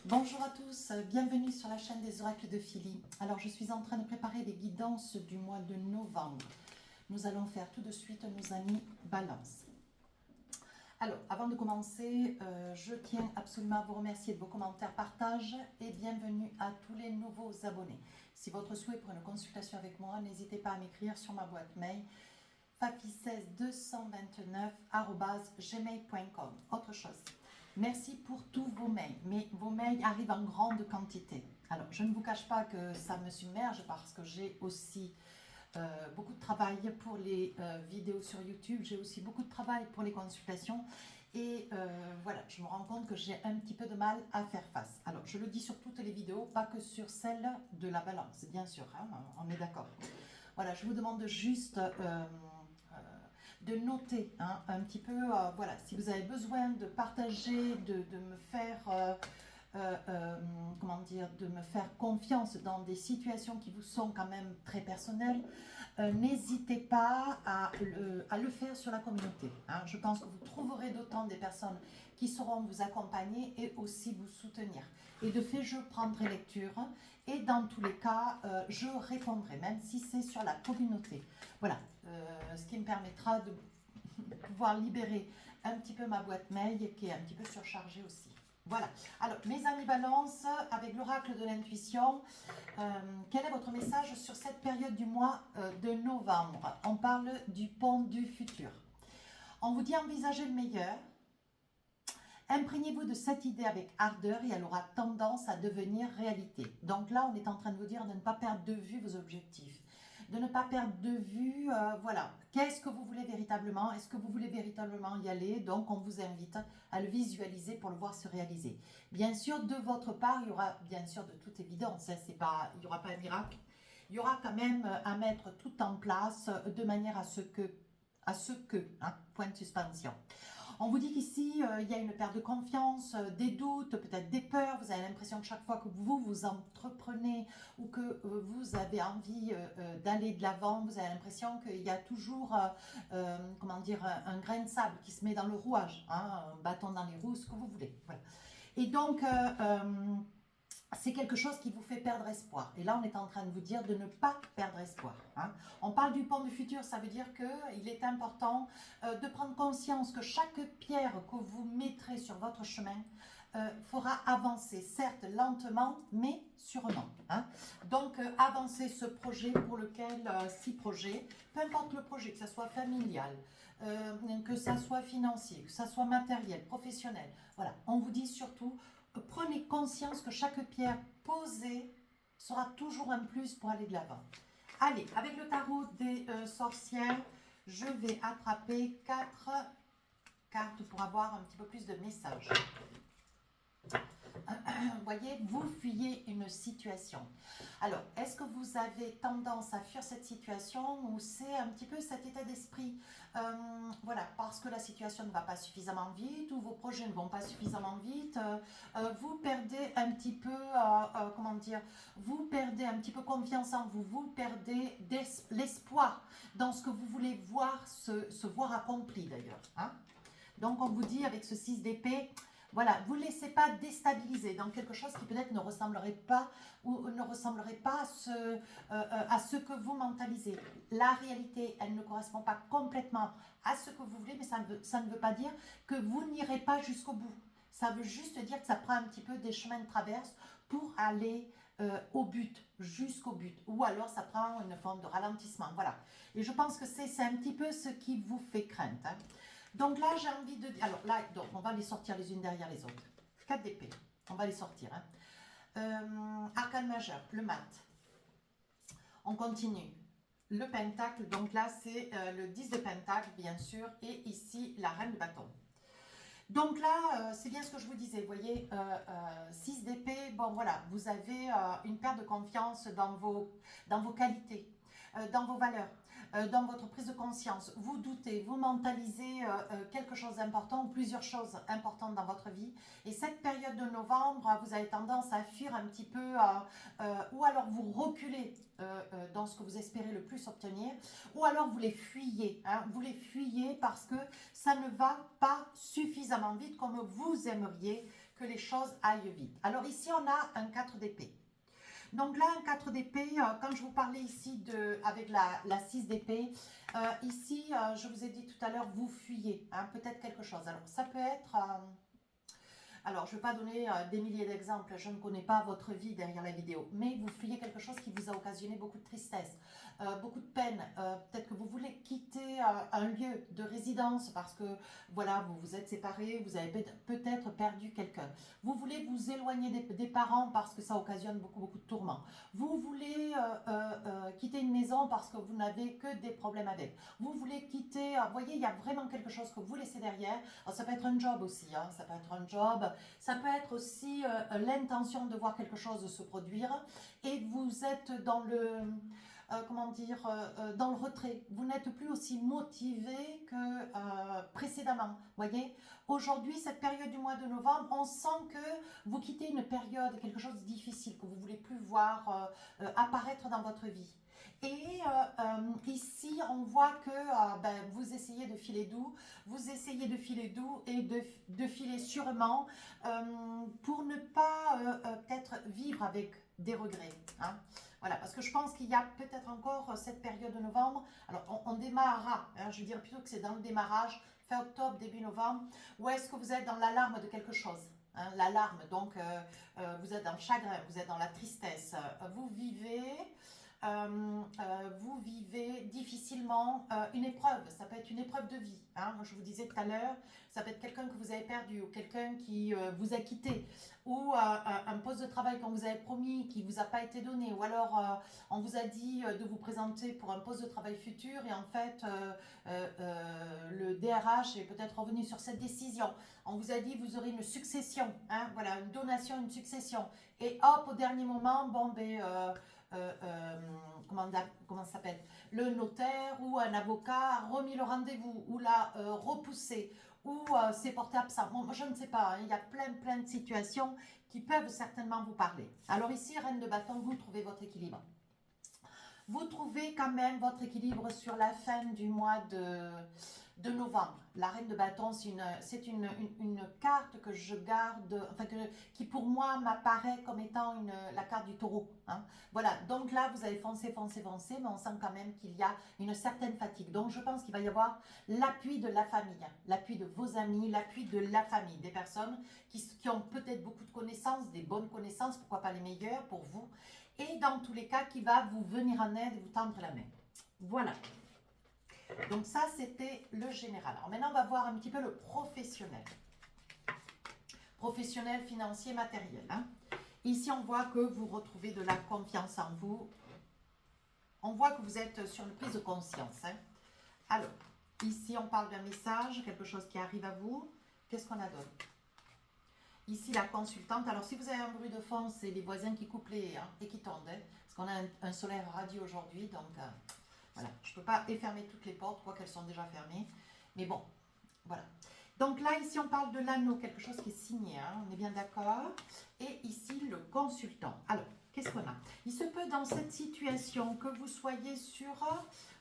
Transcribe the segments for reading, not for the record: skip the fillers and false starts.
Bonjour à tous, bienvenue sur la chaîne des oracles de Philly. Alors je suis en train de préparer des guidances du mois de novembre. Nous allons faire tout de suite nos amis Balance. Alors avant de commencer, je tiens absolument à vous remercier de vos commentaires, partages et bienvenue à tous les nouveaux abonnés. Si votre souhait pour une consultation avec moi, n'hésitez pas à m'écrire sur ma boîte mail fafi16229@gmail.com. Autre chose. Merci pour tous vos mails, mais vos mails arrivent en grande quantité. Alors, je ne vous cache pas que ça me submerge parce que j'ai aussi beaucoup de travail pour les vidéos sur YouTube, j'ai aussi beaucoup de travail pour les consultations et voilà, je me rends compte que j'ai un petit peu de mal à faire face. Alors, je le dis sur toutes les vidéos, pas que sur celle de la balance, bien sûr, hein, on est d'accord. Voilà, je vous demande juste de noter un petit peu, voilà, si vous avez besoin de partager, de me faire, comment dire, de me faire confiance dans des situations qui vous sont quand même très personnelles, n'hésitez pas à le faire sur la communauté. Hein. Je pense que vous trouverez d'autant des personnes qui sauront vous accompagner et aussi vous soutenir. Et de fait, je prendrai lecture et dans tous les cas, je répondrai, même si c'est sur la communauté. Voilà, ce qui me permettra de pouvoir libérer un petit peu ma boîte mail qui est un petit peu surchargée aussi. Voilà. Alors, mes amis Balance, avec l'oracle de l'intuition, quel est votre message sur cette période du mois de novembre? On parle du pont du futur. On vous dit envisagez le meilleur. Imprégnez-vous de cette idée avec ardeur et elle aura tendance à devenir réalité. Donc là, on est en train de vous dire de ne pas perdre de vue vos objectifs, de ne pas perdre de vue, voilà, qu'est-ce que vous voulez véritablement, est-ce que vous voulez véritablement y aller? Donc on vous invite à le visualiser pour le voir se réaliser. Bien sûr, de votre part, il y aura bien sûr de toute évidence, hein, il n'y aura pas un miracle, il y aura quand même à mettre tout en place de manière à ce que, hein, point de suspension. On vous dit qu'ici, il y a une perte de confiance, des doutes, peut-être des peurs. Vous avez l'impression que chaque fois que vous entreprenez ou que vous avez envie d'aller de l'avant, vous avez l'impression qu'il y a toujours, comment dire, un grain de sable qui se met dans le rouage, hein, un bâton dans les roues, ce que vous voulez. Voilà. Et donc, c'est quelque chose qui vous fait perdre espoir. Et là, on est en train de vous dire de ne pas perdre espoir. Hein. On parle du pont du futur, ça veut dire qu'il est important de prendre conscience que chaque pierre que vous mettrez sur votre chemin fera avancer, certes lentement, mais sûrement. Hein. Donc, avancer ce projet pour lequel, si projet, peu importe le projet, que ce soit familial, que ça soit financier, que ça soit matériel, professionnel, voilà, on vous dit surtout prenez conscience que chaque pierre posée sera toujours un plus pour aller de l'avant. Allez, avec le tarot des sorcières, je vais attraper 4 cartes pour avoir un petit peu plus de messages. Vous voyez, vous fuyez une situation. Alors, est-ce que vous avez tendance à fuir cette situation ou c'est un petit peu cet état d'esprit voilà, parce que la situation ne va pas suffisamment vite ou vos projets ne vont pas suffisamment vite, vous perdez un petit peu, comment dire, vous perdez un petit peu confiance en vous, vous perdez l'espoir dans ce que vous voulez voir se voir accompli d'ailleurs. Hein. Donc, on vous dit avec ce 6 d'épée, voilà, vous ne laissez pas déstabiliser dans quelque chose qui peut-être ne ressemblerait pas ou ne ressemblerait pas à ce que vous mentalisez. La réalité, elle ne correspond pas complètement à ce que vous voulez, mais ça ne veut pas dire que vous n'irez pas jusqu'au bout. Ça veut juste dire que ça prend un petit peu des chemins de traverse pour aller au but, jusqu'au but. Ou alors ça prend une forme de ralentissement. Voilà. Et je pense que c'est un petit peu ce qui vous fait crainte. Hein. Donc là, j'ai envie de... Alors là, donc, on va les sortir les unes derrière les autres. 4 d'épée, on va les sortir. Hein. Arcane majeur, le mat. On continue. Le pentacle, donc là, c'est le 10 de pentacle, bien sûr. Et ici, la reine de bâton. Donc là, c'est bien ce que je vous disais, vous voyez, 6 d'épée, bon voilà, vous avez une perte de confiance dans vos qualités, dans vos valeurs, dans votre prise de conscience. Vous doutez, vous mentalisez quelque chose d'important ou plusieurs choses importantes dans votre vie. Et cette période de novembre, vous avez tendance à fuir un petit peu, ou alors vous reculez dans ce que vous espérez le plus obtenir, ou alors vous les fuyez. Hein, vous les fuyez parce que ça ne va pas suffisamment vite comme vous aimeriez que les choses aillent vite. Alors ici, on a un 4 d'épée. Donc là, un 4 d'épée, quand je vous parlais ici avec la 6 d'épée, ici, je vous ai dit tout à l'heure, vous fuyez, hein, peut-être quelque chose. Alors, ça peut être... alors, je ne vais pas donner des milliers d'exemples, je ne connais pas votre vie derrière la vidéo, mais vous fuyez quelque chose qui vous a occasionné beaucoup de tristesse, beaucoup de peine. Peut-être que vous voulez quitter un lieu de résidence parce que, voilà, vous vous êtes séparés, vous avez peut-être perdu quelqu'un. Vous voulez vous éloigner des parents parce que ça occasionne beaucoup de tourments. Vous voulez quitter une maison parce que vous n'avez que des problèmes avec. Vous voulez quitter, vous voyez, il y a vraiment quelque chose que vous laissez derrière. Alors, ça peut être un job aussi, hein, ça peut être un job. Ça peut être aussi l'intention de voir quelque chose se produire et vous êtes dans le, dans le retrait. Vous n'êtes plus aussi motivé que précédemment. Voyez, aujourd'hui, cette période du mois de novembre, on sent que vous quittez une période, quelque chose de difficile, que vous ne voulez plus voir apparaître dans votre vie. Et ici, on voit que vous essayez de filer doux, et de filer sûrement pour ne pas peut-être vivre avec des regrets. Hein. Voilà, parce que je pense qu'il y a peut-être encore cette période de novembre. Alors, on démarrera, hein, je veux dire plutôt que c'est dans le démarrage, fin octobre, début novembre, ou est-ce que vous êtes dans l'alarme de quelque chose? Hein, l'alarme, donc vous êtes dans le chagrin, vous êtes dans la tristesse, vous vivez difficilement une épreuve, ça peut être une épreuve de vie, hein. Je vous disais tout à l'heure, ça peut être quelqu'un que vous avez perdu ou quelqu'un qui vous a quitté ou un poste de travail qu'on vous avait promis qui ne vous a pas été donné ou alors on vous a dit de vous présenter pour un poste de travail futur et en fait le DRH est peut-être revenu sur cette décision. On vous a dit vous aurez une succession, hein, voilà, une donation, une succession et hop au dernier moment, bon ben... comment ça s'appelle, le notaire ou un avocat a remis le rendez-vous ou l'a repoussé ou s'est porté absent. Bon, je ne sais pas, hein, il y a plein de situations qui peuvent certainement vous parler. Alors ici, Reine de bâton, vous trouvez votre équilibre. Vous trouvez quand même votre équilibre sur la fin du mois de novembre. La reine de bâton, c'est une carte que je garde, enfin qui pour moi m'apparaît comme étant la carte du taureau. Hein. Voilà, donc là vous avez foncé, mais on sent quand même qu'il y a une certaine fatigue. Donc je pense qu'il va y avoir l'appui de la famille, hein, l'appui de vos amis, l'appui de la famille, des personnes qui ont peut-être beaucoup de connaissances, des bonnes connaissances, pourquoi pas les meilleures pour vous. Et dans tous les cas, qui va vous venir en aide et vous tendre la main. Voilà. Donc ça, c'était le général. Alors maintenant, on va voir un petit peu le professionnel. Professionnel, financier, matériel. Hein. Ici, on voit que vous retrouvez de la confiance en vous. On voit que vous êtes sur une prise de conscience. Hein. Alors, ici, on parle d'un message, quelque chose qui arrive à vous. Qu'est-ce qu'on a d'autre? Ici, la consultante. Alors, si vous avez un bruit de fond, c'est les voisins qui coupent et qui tondent. Hein, parce qu'on a un solaire radio aujourd'hui. Donc, voilà. Je ne peux pas fermer toutes les portes, quoi qu'elles sont déjà fermées. Mais bon, voilà. Donc là, ici, on parle de l'anneau, quelque chose qui est signé. Hein, on est bien d'accord. Et ici, le consultant. Alors, qu'est-ce qu'on a? Il se peut dans cette situation que vous soyez sur...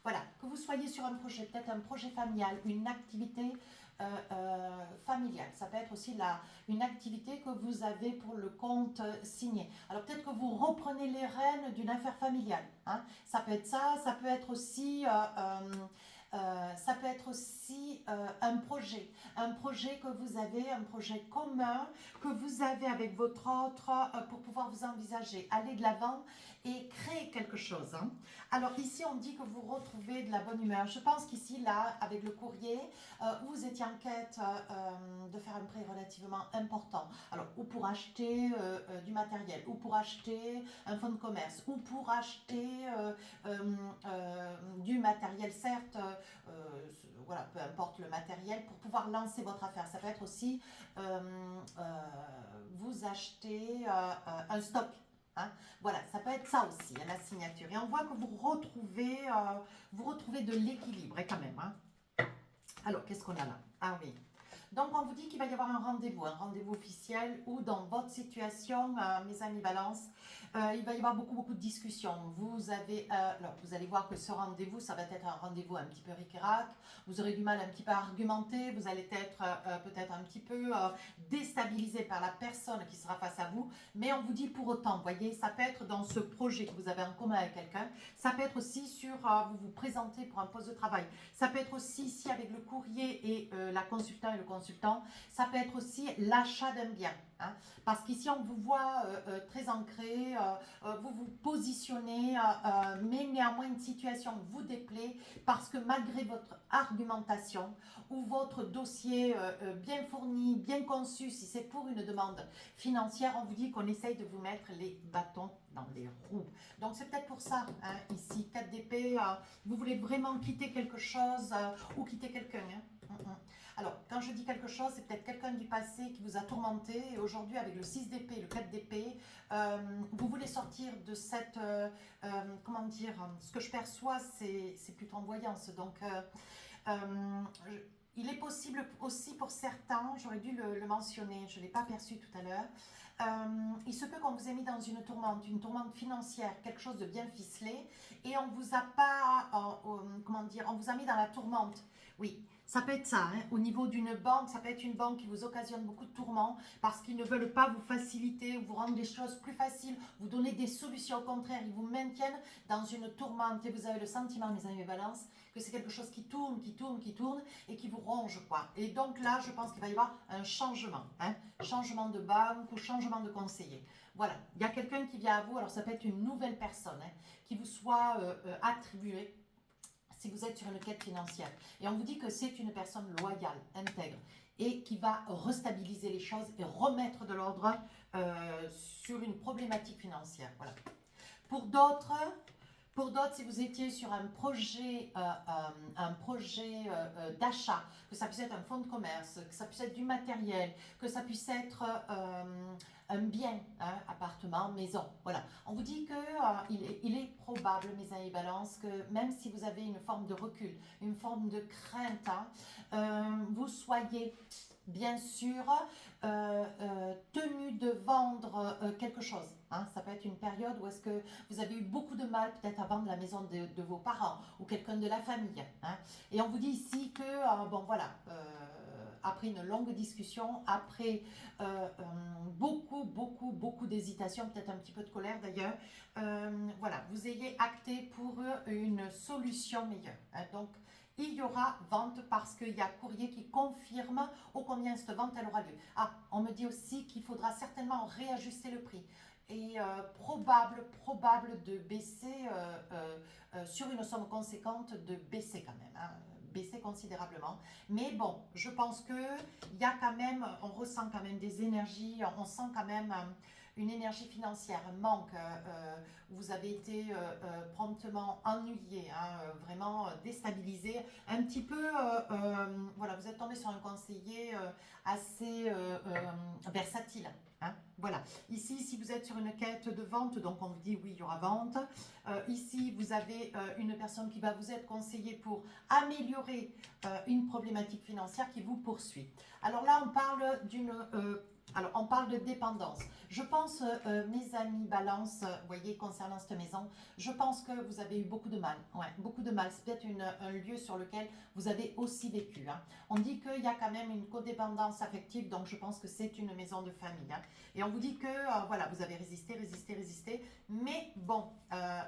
voilà, que vous soyez sur un projet, peut-être un projet familial, une activité familiale. Ça peut être aussi une activité que vous avez pour le compte signé. Alors peut-être que vous reprenez les rênes d'une affaire familiale. Hein. Ça peut être ça, ça peut être aussi... un projet que vous avez, un projet commun que vous avez avec votre autre pour pouvoir vous envisager, aller de l'avant et créer quelque chose. Hein. Alors ici, on dit que vous retrouvez de la bonne humeur. Je pense qu'ici, là, avec le courrier, vous étiez en quête de faire un prêt relativement important. Alors, ou pour acheter du matériel, ou pour acheter un fonds de commerce, ou pour acheter du matériel, certes, voilà, peu importe le matériel, pour pouvoir lancer votre affaire. Ça peut être aussi vous acheter un stock. Hein. Voilà, ça peut être ça aussi, hein, la signature. Et on voit que vous retrouvez de l'équilibre quand même. Hein. Alors, qu'est-ce qu'on a là? Ah oui, Donc, on vous dit qu'il va y avoir un rendez-vous officiel où dans votre situation, mes amis Balance, il va y avoir beaucoup de discussions. Alors, vous allez voir que ce rendez-vous, ça va être un rendez-vous un petit peu ric-rac. Vous aurez du mal un petit peu à argumenter. Vous allez être peut-être un petit peu déstabilisé par la personne qui sera face à vous. Mais on vous dit pour autant, vous voyez, ça peut être dans ce projet que vous avez en commun avec quelqu'un. Ça peut être aussi sur, vous vous présentez pour un poste de travail. Ça peut être aussi ici avec le courrier et la consultant et le consultant. Ça peut être aussi l'achat d'un bien. Hein, parce qu'ici, on vous voit très ancré, vous vous positionnez, mais néanmoins une situation vous déplaît parce que malgré votre argumentation ou votre dossier bien fourni, bien conçu, si c'est pour une demande financière, on vous dit qu'on essaye de vous mettre les bâtons dans les roues. Donc c'est peut-être pour ça, hein, ici, 4 d'épée, vous voulez vraiment quitter quelque chose ou quitter quelqu'un. Hein. Alors, quand je dis quelque chose, c'est peut-être quelqu'un du passé qui vous a tourmenté et aujourd'hui, avec le 6 d'épée, le 4 d'épée, vous voulez sortir de cette, comment dire, ce que je perçois, c'est plutôt en voyance. Donc, il est possible aussi pour certains, j'aurais dû le mentionner, je ne l'ai pas perçu tout à l'heure, il se peut qu'on vous ait mis dans une tourmente financière, quelque chose de bien ficelé, et on vous a pas, comment dire, on vous a mis dans la tourmente. Oui, ça peut être ça, hein. Au niveau d'une banque, ça peut être une banque qui vous occasionne beaucoup de tourments parce qu'ils ne veulent pas vous faciliter ou vous rendre les choses plus faciles, vous donner des solutions. Au contraire, ils vous maintiennent dans une tourmente et vous avez le sentiment, mes amis Balance, que c'est quelque chose qui tourne et qui vous ronge, quoi. Et donc là, je pense qu'il va y avoir un changement, hein, changement de banque ou changement de conseiller. Voilà, il y a quelqu'un qui vient à vous, alors ça peut être une nouvelle personne, hein, qui vous soit attribuée si vous êtes sur une quête financière. Et on vous dit que c'est une personne loyale, intègre, et qui va restabiliser les choses et remettre de l'ordre sur une problématique financière. Voilà. Pour d'autres, si vous étiez sur un projet, d'achat, que ça puisse être un fonds de commerce, que ça puisse être du matériel, que ça puisse être un bien, hein, appartement, maison, voilà. On vous dit qu'il est probable, mes amis Balance, que même si vous avez une forme de recul, une forme de crainte, hein, vous soyez bien sûr tenu de vendre quelque chose. Hein. Ça peut être une période où est-ce que vous avez eu beaucoup de mal peut-être à vendre la maison de vos parents ou quelqu'un de la famille. Hein. Et on vous dit ici que, bon voilà, après une longue discussion, après beaucoup d'hésitation, peut-être un petit peu de colère d'ailleurs, voilà, vous ayez acté pour une solution meilleure. Hein. Donc, il y aura vente parce qu'il y a courrier qui confirme ô combien cette vente elle aura lieu. Ah, on me dit aussi qu'il faudra certainement réajuster le prix et probable de baisser sur une somme conséquente, de baisser quand même, hein, baisser considérablement. Mais bon, je pense que il y a quand même, on ressent quand même des énergies, on sent quand même une énergie financière, un manque. Vous avez été promptement ennuyé, hein, vraiment déstabilisé, un petit peu, voilà, vous êtes tombé sur un conseiller assez versatile. Hein, voilà. Ici, si vous êtes sur une quête de vente, donc on vous dit oui, il y aura vente. Ici, vous avez une personne qui va vous être conseillée pour améliorer une problématique financière qui vous poursuit. Alors là, on parle on parle de dépendance. Je pense, mes amis Balance, vous voyez, concernant cette maison, je pense que vous avez eu beaucoup de mal. Ouais, beaucoup de mal. C'est peut-être un lieu sur lequel vous avez aussi vécu. Hein. On dit qu'il y a quand même une codépendance affective, donc je pense que c'est une maison de famille. Hein. Et on vous dit que, voilà, vous avez résisté, mais bon,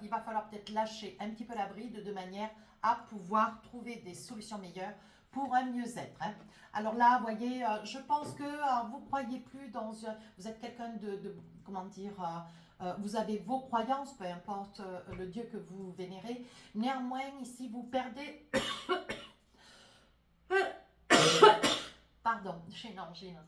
il va falloir peut-être lâcher un petit peu la bride de manière à pouvoir trouver des solutions meilleures pour un mieux-être. Hein. Alors là, vous voyez, je pense que vous ne croyez plus dans... vous êtes quelqu'un comment dire... vous avez vos croyances, peu importe le Dieu que vous vénérez. Néanmoins, ici, vous perdez... Pardon, j'ai une angine.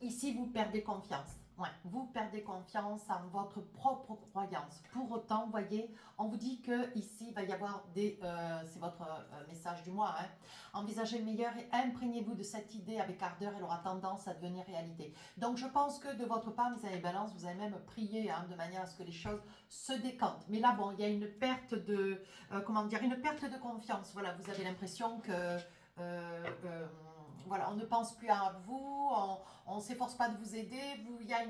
Ici, vous perdez confiance. Ouais, vous perdez confiance en votre propre croyance. Pour autant, vous voyez, on vous dit que ici il va y avoir des... c'est votre message du mois. Hein, envisagez le meilleur et imprégnez-vous de cette idée avec ardeur. Elle aura tendance à devenir réalité. Donc, je pense que de votre part, mes amis Balance, vous avez même prié, hein, de manière à ce que les choses se décantent. Mais là, bon, il y a une perte de... comment dire, une perte de confiance. Voilà, vous avez l'impression que... voilà, on ne pense plus à vous, on ne s'efforce pas de vous aider. Il y a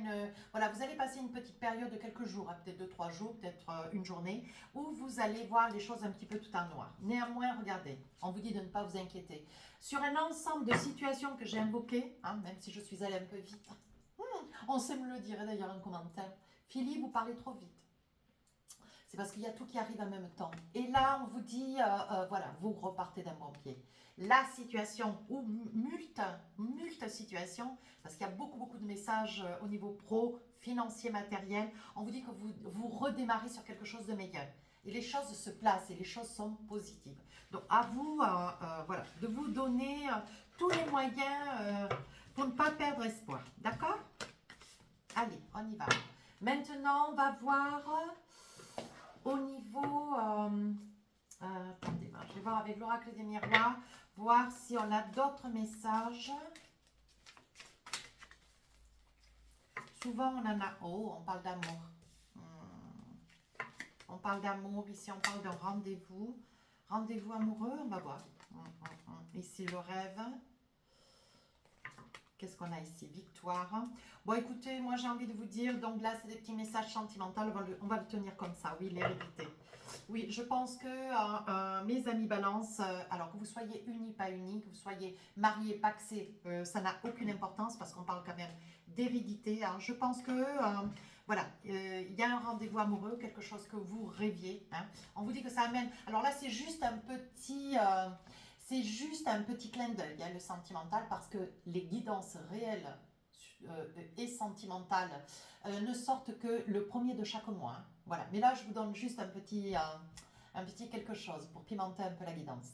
voilà, vous allez passer une petite période de quelques jours, hein, peut-être 2, 3 jours, peut-être une journée, où vous allez voir les choses un petit peu tout en noir. Néanmoins, regardez, on vous dit de ne pas vous inquiéter. Sur un ensemble de situations que j'ai invoquées, hein, même si je suis allée un peu vite, on sait me le dire d'ailleurs en commentaire. Philippe, vous parlez trop vite. C'est parce qu'il y a tout qui arrive en même temps. Et là, on vous dit, voilà, vous repartez d'un bon pied. La situation, ou multe situations, parce qu'il y a beaucoup de messages au niveau pro, financier, matériel, on vous dit que vous redémarrez sur quelque chose de meilleur. Et les choses se placent et les choses sont positives. Donc, à vous, voilà, de vous donner tous les moyens pour ne pas perdre espoir. D'accord? Allez, on y va. Maintenant, on va voir au niveau... attendez, je vais voir avec l'oracle des miroirs, voir si on a d'autres messages. Souvent, on en a... Oh, on parle d'amour. On parle d'amour, ici on parle d'un rendez-vous. Rendez-vous amoureux, on va voir. Ici, le rêve. Qu'est-ce qu'on a ici? Victoire. Bon, écoutez, moi j'ai envie de vous dire, donc là, c'est des petits messages sentimentaux, on va le tenir comme ça, oui, l'hérédité. Oui, je pense que mes amis balance, alors que vous soyez unis, pas unis, que vous soyez mariés, paxés, ça n'a aucune importance parce qu'on parle quand même d'hérédité. Hein. Je pense que, voilà, il y a un rendez-vous amoureux, quelque chose que vous rêviez. Hein. On vous dit que ça amène... Alors là, c'est juste un petit... c'est juste un petit clin d'œil, le sentimental, parce que les guidances réelles et sentimentales ne sortent que le premier de chaque mois. Hein. Voilà. Mais là, je vous donne juste un petit quelque chose pour pimenter un peu la guidance.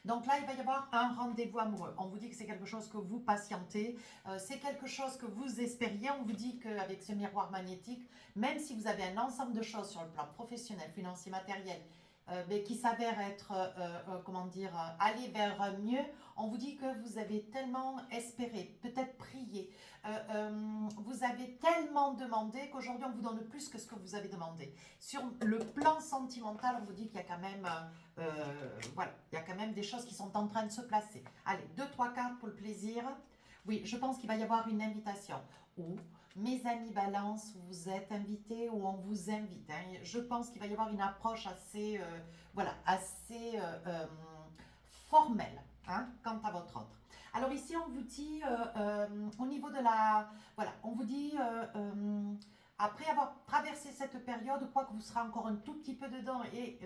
Donc là, il va y avoir un rendez-vous amoureux. On vous dit que c'est quelque chose que vous patientez, c'est quelque chose que vous espériez. On vous dit qu'avec ce miroir magnétique, même si vous avez un ensemble de choses sur le plan professionnel, financier, matériel, mais qui s'avère être, comment dire, aller vers mieux, on vous dit que vous avez tellement espéré, peut-être prié, vous avez tellement demandé qu'aujourd'hui on vous donne plus que ce que vous avez demandé. Sur le plan sentimental, on vous dit qu'il y a quand même, voilà, il y a quand même des choses qui sont en train de se placer. Allez, 2, 3 cartes pour le plaisir. Oui, je pense qu'il va y avoir une invitation. Ou mes amis balance, vous êtes invités ou on vous invite. Hein. Je pense qu'il va y avoir une approche assez, voilà, assez formelle, hein, quant à votre autre. Alors ici, on vous dit, au niveau de la... Voilà, on vous dit, après avoir traversé cette période, quoi que vous serez encore un tout petit peu dedans et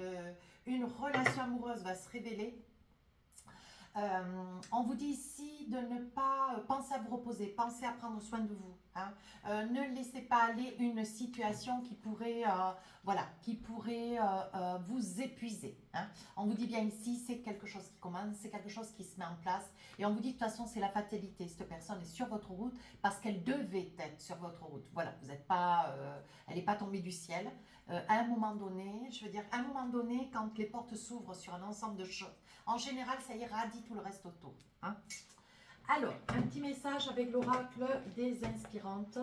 une relation amoureuse va se révéler, on vous dit ici de ne pas penser à vous reposer, pensez à prendre soin de vous. Hein. Ne laissez pas aller une situation qui pourrait, voilà, qui pourrait vous épuiser. Hein. On vous dit bien ici, c'est quelque chose qui commence, c'est quelque chose qui se met en place. Et on vous dit de toute façon, c'est la fatalité. Cette personne est sur votre route parce qu'elle devait être sur votre route. Voilà, vous n'êtes pas, elle n'est pas tombée du ciel. À un moment donné, je veux dire, à un moment donné, quand les portes s'ouvrent sur un ensemble de choses, en général, ça irradie tout le reste autour. Hein. Alors, un petit message avec l'oracle des inspirantes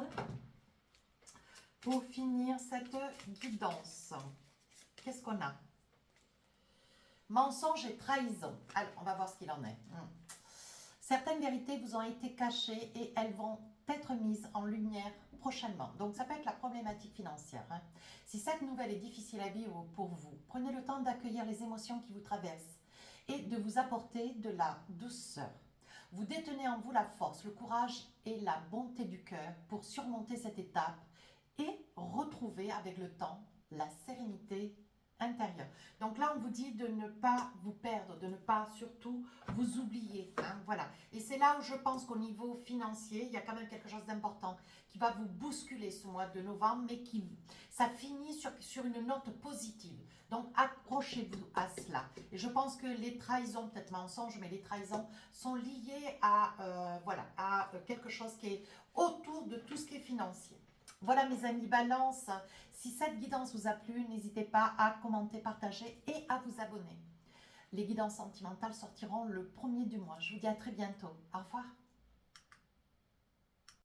pour finir cette guidance. Qu'est-ce qu'on a? Mensonge et trahison. Alors, on va voir ce qu'il en est. Certaines vérités vous ont été cachées et elles vont être mises en lumière prochainement. Donc, ça peut être la problématique financière. Hein. Si cette nouvelle est difficile à vivre pour vous, prenez le temps d'accueillir les émotions qui vous traversent et de vous apporter de la douceur. Vous détenez en vous la force, le courage et la bonté du cœur pour surmonter cette étape et retrouver avec le temps la sérénité intérieure. Donc là, on vous dit de ne pas vous perdre, de ne pas surtout vous oublier. Hein, voilà. Et c'est là où je pense qu'au niveau financier, il y a quand même quelque chose d'important qui va vous bousculer ce mois de novembre, mais ça finit sur une note positive. Donc accrochez-vous à cela. Et je pense que les trahisons, peut-être mensonges, mais les trahisons sont liées à, voilà, à quelque chose qui est autour de tout ce qui est financier. Voilà mes amis balance, si cette guidance vous a plu, n'hésitez pas à commenter, partager et à vous abonner. Les guidances sentimentales sortiront le 1er du mois. Je vous dis à très bientôt. Au revoir.